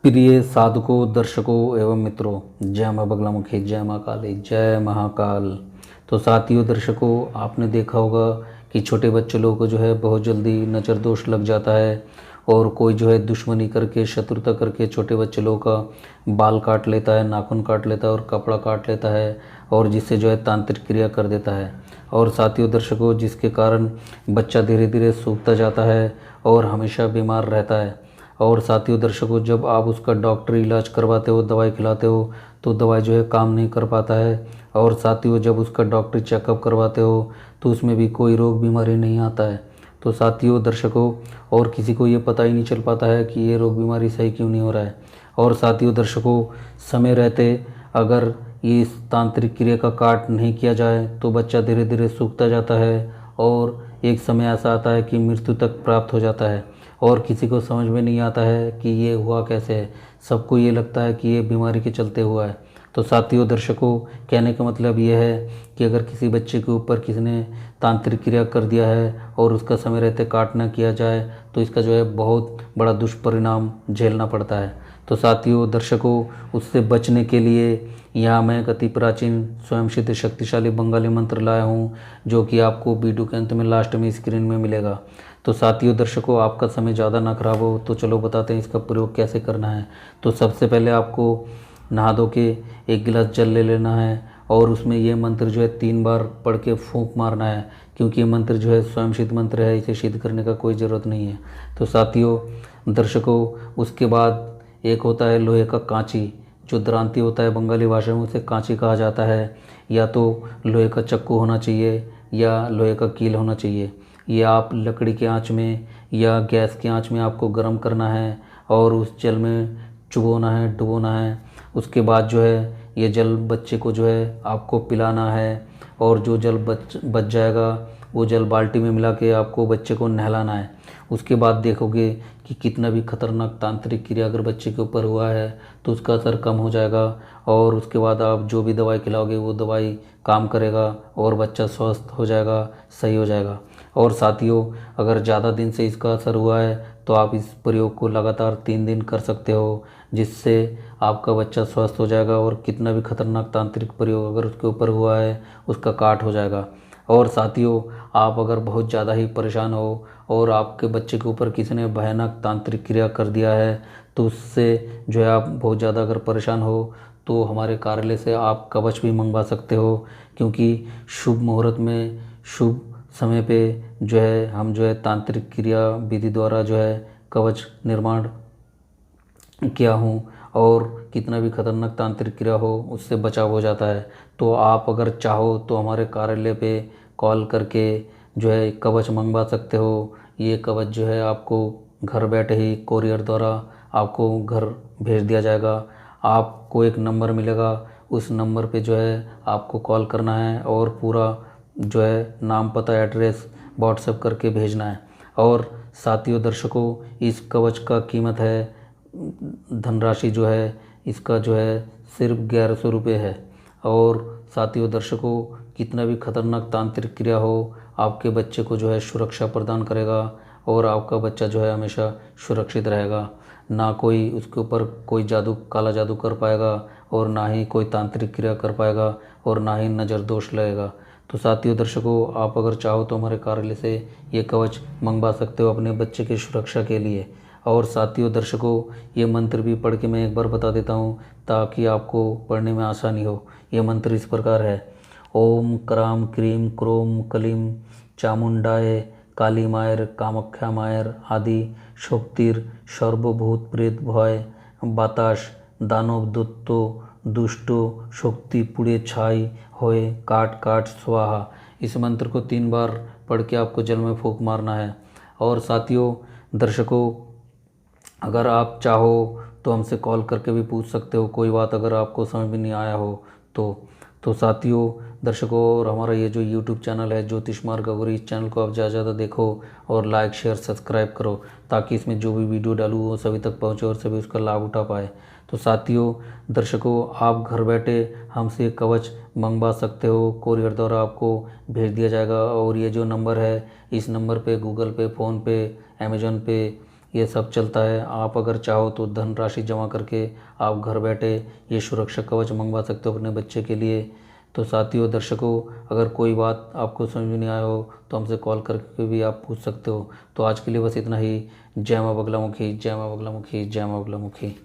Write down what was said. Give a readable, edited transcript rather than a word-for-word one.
प्रिय साधकों, दर्शकों एवं मित्रों, जय माँ बगलामुखी, जय माँ काली, जय महाकाल। तो साथियों, दर्शकों, आपने देखा होगा कि छोटे बच्चे लोगों को जो है बहुत जल्दी नज़र दोष लग जाता है और कोई जो है दुश्मनी करके, शत्रुता करके छोटे बच्चे लोगों का बाल काट लेता है, नाखून काट लेता है और कपड़ा काट लेता है और जिससे जो है तांत्रिक क्रिया कर देता है। और साथियों, दर्शकों, जिसके कारण बच्चा धीरे धीरे सूखता जाता है और हमेशा बीमार रहता है। और साथियों, दर्शकों, जब आप उसका डॉक्टरी इलाज करवाते हो, दवाई खिलाते हो, तो दवाई जो है काम नहीं कर पाता है। और साथियों, जब उसका डॉक्टरी चेकअप करवाते हो तो उसमें भी कोई रोग बीमारी नहीं आता है। तो साथियों, दर्शकों, और किसी को ये पता ही नहीं चल पाता है कि ये रोग बीमारी सही क्यों नहीं हो रहा है। और साथियों, दर्शकों, समय रहते अगर ये इस तांत्रिक क्रिया का काट नहीं किया जाए तो बच्चा धीरे धीरे सूखता जाता है और एक समय ऐसा आता है कि मृत्यु तक प्राप्त हो जाता है। और किसी को समझ में नहीं आता है कि ये हुआ कैसे है। सबको ये लगता है कि ये बीमारी के चलते हुआ है। तो साथियों, दर्शकों, कहने का मतलब ये है कि अगर किसी बच्चे के ऊपर किसी ने तांत्रिक क्रिया कर दिया है और उसका समय रहते काट ना किया जाए तो इसका जो है बहुत बड़ा दुष्परिणाम झेलना पड़ता है। तो साथियों, दर्शकों, उससे बचने के लिए यहाँ मैं एक अति प्राचीन स्वयं सिद्ध शक्तिशाली बंगाली मंत्र लाया हूँ, जो कि आपको वीडियो के अंत में लास्ट में स्क्रीन में मिलेगा। तो साथियों, दर्शकों, आपका समय ज़्यादा ना खराब हो तो चलो बताते हैं इसका प्रयोग कैसे करना है। तो सबसे पहले आपको नहा धो के एक गिलास जल ले लेना है और उसमें ये मंत्र जो है 3 बार पढ़ के फूंक मारना है, क्योंकि ये मंत्र जो है स्वयं सिद्ध मंत्र है, इसे सिद्ध करने का कोई ज़रूरत नहीं है। तो साथियों, दर्शकों, उसके बाद एक होता है लोहे का कांची, जो दरांती होता है बंगाली भाषा में उसे कांची कहा जाता है। या तो लोहे का चक्कू होना चाहिए या लोहे का कील होना चाहिए। ये आप लकड़ी के आंच में या गैस की आंच में आपको गर्म करना है और उस जल में चुबोना है, डुबोना है। उसके बाद जो है ये जल बच्चे को जो है आपको पिलाना है और जो जल बच जाएगा वो जल बाल्टी में मिला के आपको बच्चे को नहलाना है। उसके बाद देखोगे कि कितना भी खतरनाक तांत्रिक क्रिया अगर बच्चे के ऊपर हुआ है तो उसका असर कम हो जाएगा और उसके बाद आप जो भी दवाई खिलाओगे वो दवाई काम करेगा और बच्चा स्वस्थ हो जाएगा, सही हो जाएगा। और साथियों, अगर ज़्यादा दिन से इसका असर हुआ है तो आप इस प्रयोग को लगातार 3 दिन कर सकते हो, जिससे आपका बच्चा स्वस्थ हो जाएगा और कितना भी खतरनाक तांत्रिक प्रयोग अगर उसके ऊपर हुआ है उसका काट हो जाएगा। और साथियों, आप अगर बहुत ज़्यादा ही परेशान हो और आपके बच्चे के ऊपर किसी ने भयानक तांत्रिक क्रिया कर दिया है तो उससे जो है आप बहुत ज़्यादा अगर परेशान हो तो हमारे कार्यालय से आप कवच भी मंगवा सकते हो, क्योंकि शुभ मुहूर्त में, शुभ समय पे जो है हम जो है तांत्रिक क्रिया विधि द्वारा जो है कवच निर्माण किया हूँ और कितना भी खतरनाक तांत्रिक क्रिया हो उससे बचाव हो जाता है। तो आप अगर चाहो तो हमारे कार्यालय पे कॉल करके जो है कवच मंगवा सकते हो। ये कवच जो है आपको घर बैठे ही कोरियर द्वारा आपको घर भेज दिया जाएगा। आपको एक नंबर मिलेगा, उस नंबर पे जो है आपको कॉल करना है और पूरा जो है नाम, पता, एड्रेस व्हाट्सएप करके भेजना है। और साथियों, दर्शकों, इस कवच का कीमत है, धनराशि जो है इसका जो है सिर्फ 1100 रुपये है। और साथियों, दर्शकों, कितना भी खतरनाक तांत्रिक क्रिया हो आपके बच्चे को जो है सुरक्षा प्रदान करेगा और आपका बच्चा जो है हमेशा सुरक्षित रहेगा। ना कोई उसके ऊपर कोई जादू, काला जादू कर पाएगा और ना ही कोई तांत्रिक क्रिया कर पाएगा और ना ही नज़र दोष लगेगा। तो साथियों, दर्शकों, आप अगर चाहो तो हमारे कार्यालय से ये कवच मंगवा सकते हो अपने बच्चे की सुरक्षा के लिए। और साथियों, दर्शकों, ये मंत्र भी पढ़ के मैं एक बार बता देता हूँ ताकि आपको पढ़ने में आसानी हो। ये मंत्र इस प्रकार है: ओम क्राम क्रीम क्रोम कलीम चामुंडाय काली मायर कामाख्या मायर आदि शक्तिर सर्वभूत प्रेत भय बातास दानव दत्तो दुष्टो शक्ति पुड़े छाई होए काट काट स्वाहा। इस मंत्र को 3 बार पढ़ के आपको जल में फूंक मारना है। और साथियों, दर्शकों, अगर आप चाहो तो हमसे कॉल करके भी पूछ सकते हो कोई बात अगर आपको समझ में नहीं आया हो तो साथियों, दर्शकों, और हमारा ये जो यूट्यूब चैनल है ज्योतिष मार्ग अघोरी, इस चैनल को आप ज़्यादा ज़्यादा देखो और लाइक, शेयर, सब्सक्राइब करो ताकि इसमें जो भी वीडियो डालूँ वो सभी तक पहुँचे और सभी उसका लाभ उठा पाए। तो साथियों, दर्शकों, आप घर बैठे हमसे कवच मंगवा सकते हो, कोरियर द्वारा आपको भेज दिया जाएगा। और ये जो नंबर है इस नंबर पे गूगल पे, फ़ोन पे, अमेज़न पे ये सब चलता है। आप अगर चाहो तो धनराशि जमा करके आप घर बैठे ये सुरक्षा कवच मंगवा सकते हो अपने बच्चे के लिए। तो साथियों दर्शकों, अगर कोई बात आपको समझ में नहीं आया हो तो हमसे कॉल करके भी आप पूछ सकते हो। तो आज के लिए बस इतना ही। जय माँ बगलामुखी, जय माँ बगलामुखी, जय माँ बगलामुखी।